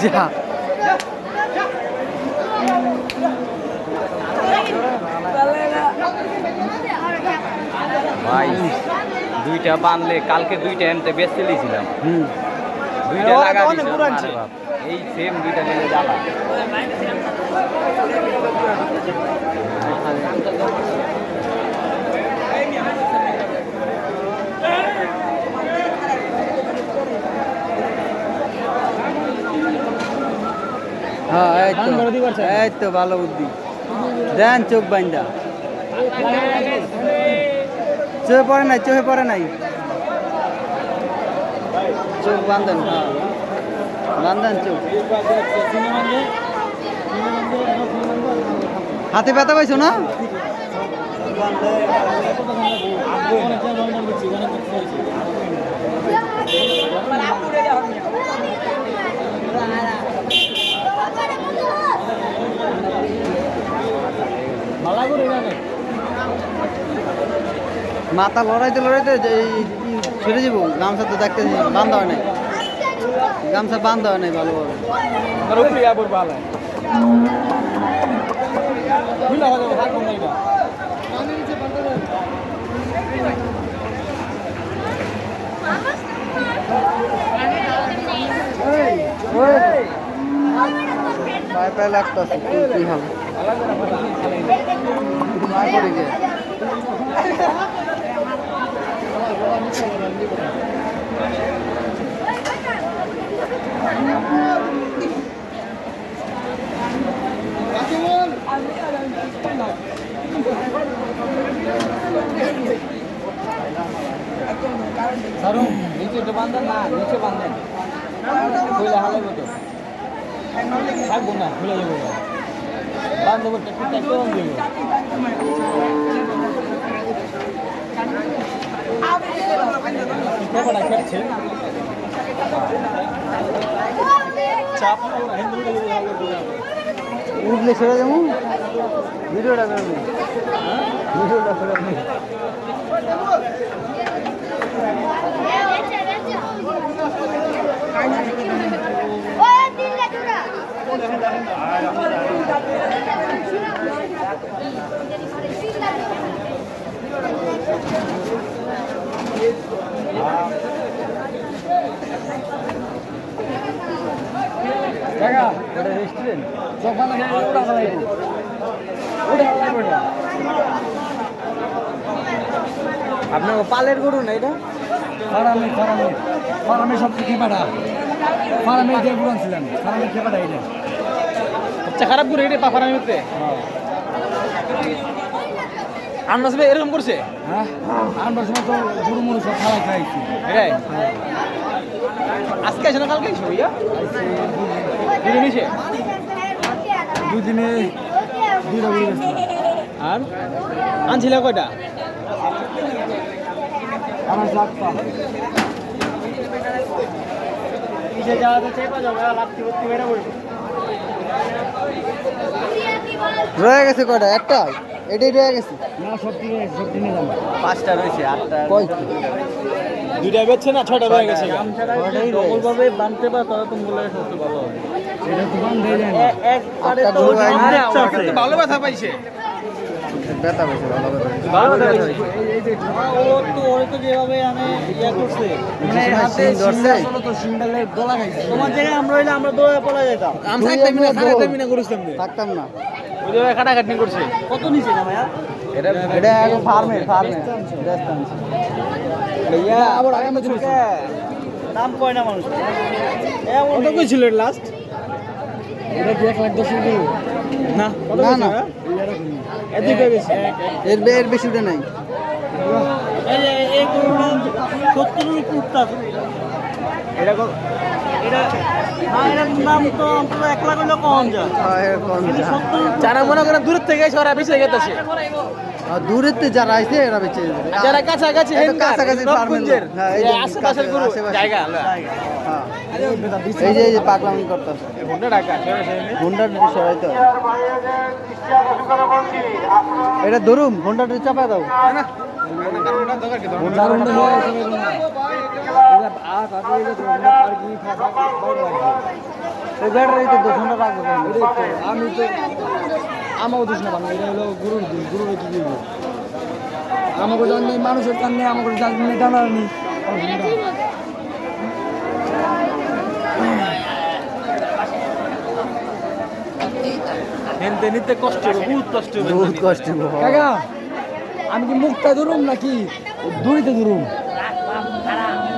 যা ভাই দুইটা বানলে কালকে দুইটা এমতে বেচতে দিয়েছিলাম। দুইটা লাগা দিয়েছে এই সেম দুইটা নিলে জ্বালা। হ্যাঁ এই তো ভালো বুদ্ধি দেন চোখ বাইন্দা চোখে পড়ে নাই চোখে পড়ে নাই চোখ বান্ধেন হ্যাঁ বান্ধেন চোখ হাতে ব্যথা পাইছো না মাথা লড়াইতে লড়াইতে ছেড়ে যাবো গামছা তো দেখতে বান্ধা হয় নাই গামছা বান্ধা হয় নাই ভালোভাবে পায়ে পায়ে লাগতেছে কি হবে পড়ে গিয়ে নিচে বান্ধেন না নিচে বান্ধেন খুলে হালাইব তো থাকবো না খুলে যাবো বান্ধব একটু খেটছে উঠলে ছেড়ে যাবো ভিডিওটা করে ভিডিওটা করে আপনার পালের গরু না এটা ফার্মে ফার্মে ফার্মে সব খেয়ে পাঠা ফার্মে দিয়ে গরু আনছিলাম ফার্মে খেয়ে পাঠা এটা আচ্ছা খারাপ গরু এটা পাফার আমি উঠতে আমরা সবাই এরকম করছে হ্যাঁ আনবার সময় তো গরু মরু সব খাওয়াই খাইছি এটাই আজকে আসে না কালকে আসবে ভাইয়া দুদিন এসে দুদিনে দুইটা গরু বেচলাম আর আনছিল কয়টা আমার লাভটা রয়ে গেছে কয়টা একটা এটাই রয়ে গেছে না সব কিনে যাবো পাঁচটা রয়েছে আটটা কয় দুইটা বেচছে না ছয়টা রয়ে গেছে ভাবে বানতে পার তারা তুমি বলে সবচেয়ে ভালো হবে এটা তো বান দিয়ে যায় আটটা গরু আইনে ভালো ব্যথা পাইছে ব্যথা পেয়েছে ভালো ভালো ব্যথা পাইছে ওরে তো যেভাবে আমি ইয়া করছে মানে হাতে ধরছে তো সিন্ডালে গলা খাইছে তোমার জায়গায় আমরা হইলে আমরা দৌড়ে পড়া যেতাম আমরা থাকতাম না করেছিলাম থাকতাম না ওই যে কাটাকাটি করছে কত নিচে না ভাইয়া এটা এখন ফার্মে ভাইয়া আবার আগামী দিনে দাম কয় না মানুষ কত কইছিল লাস্ট এটা 1,10,000 না কত না না এদিকে বেশি এর বেশি উঠে নাই এই গরুটা 70 এর কুত্তা এটা এটা এর নাম তো অন্তত 1 লাখ হইলো কম যায় যারা মনে করেন দূর থেকে এসে ওরা বেঁচে গেছে দূরেতে যারা আইছে এরা বেঁচে যারা কাছাকাছি কাছাকাছি ফার্মের আশেপাশের গরু জায়গা এই যে পাগলামি করতেছে হুন্ডা ঢাকা হুন্ডার সরাইতে এটা ধরুম হুন্ডাটা চাপা দাও দারুণ হয়ে গেছে এবার আর কাটে গেছে আর কি ফাঁকা বাইরে লাগবে এই ব্যাটারি তো 200 টাকা রাখবো আমি তো আমাকে দিস না বাংলা এটা হলো গুরুর দিন গুরুর কি দিব আমাকে জানলে মানুষের কান নেই আমাকে জানলে জানার নেই হেনতে নিতে কষ্ট হবে, বহুত কষ্ট হবে। বহুত কষ্ট কাকা আমি কি মুখটা ধরুম নাকি দড়িতে ধরুম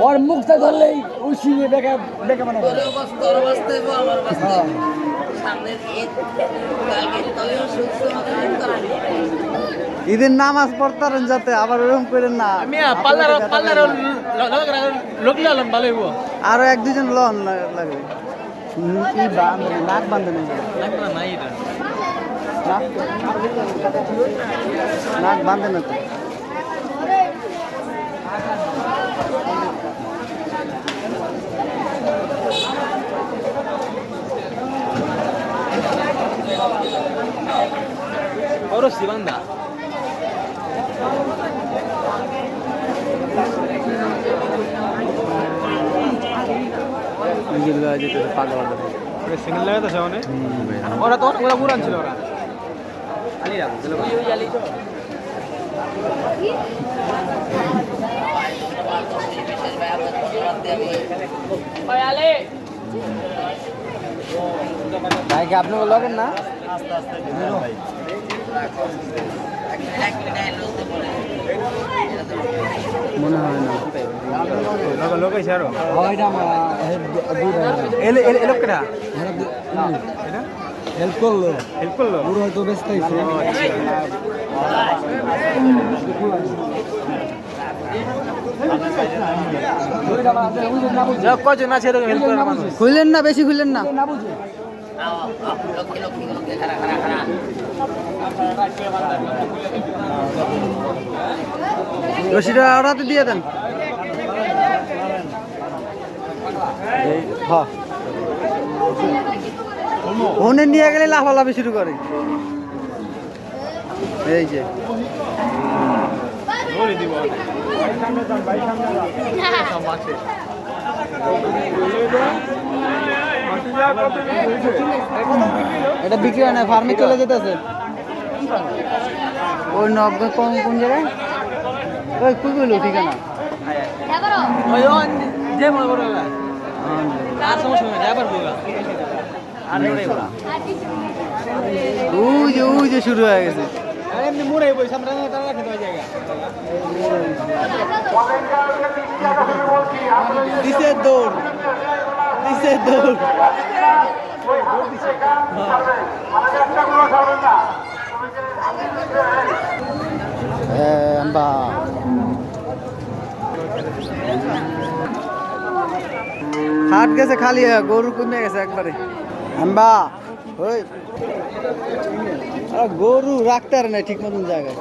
ওর মুখটা ধরলেই ওই সিঁড়ি বেকা বেকা মানে ঈদের নামাজ পড়তারেন যাতে আবার ওরকম করেন না আমি পাল্লার লোক লালন ভালো হইব। আরো 1-2 জন লন লাগবে ই বাঁধে নাক বাঁধে নেই লাগবে না এটা। নাক বাঁধে না তো ওরও শিবান্দা সিঙ্গেল লাগাইতেছে অনেক ওরা তো ওরা পুরান ছিল ওরা আলিরা ভাই কি আপনি লগেন না মনে হয় না লোক আছে আরো হয়টা আমার এলোক কেটা হেল্প করলো হেল্প করলো পুরো হয়তো ব্যস্ত হয়েছে কজন আছে এরকম হেল্প করার মানুষ? খুললেন না বেশি খুললেন না না বুঝে রশিটা ওরাতে দিয়ে দেন হ্যাঁ ওনে নিয়ে গেলে লাফালাফি শুরু করে এই যে এটা বিক্রি হয় না ফার্মে চলে যেতেছে ওই নব্য কোন কোন জায়গায় ওই কই গেল ঠিকানা ওই যে মনে করো আর সমস্যা নেই যাবার বলবা আর ওটাই বলা ওই যে শুরু হয়ে গেছে এমনি মুড়ে বই সামনে তারা রাখে দেওয়া জায়গা কিসের দৌড় কিসের দৌড় বা হাট গেছে খালি গরু কমে গেছে একবারে আম্বা ওই গরু রাখতে আর না ঠিক মতন জায়গায়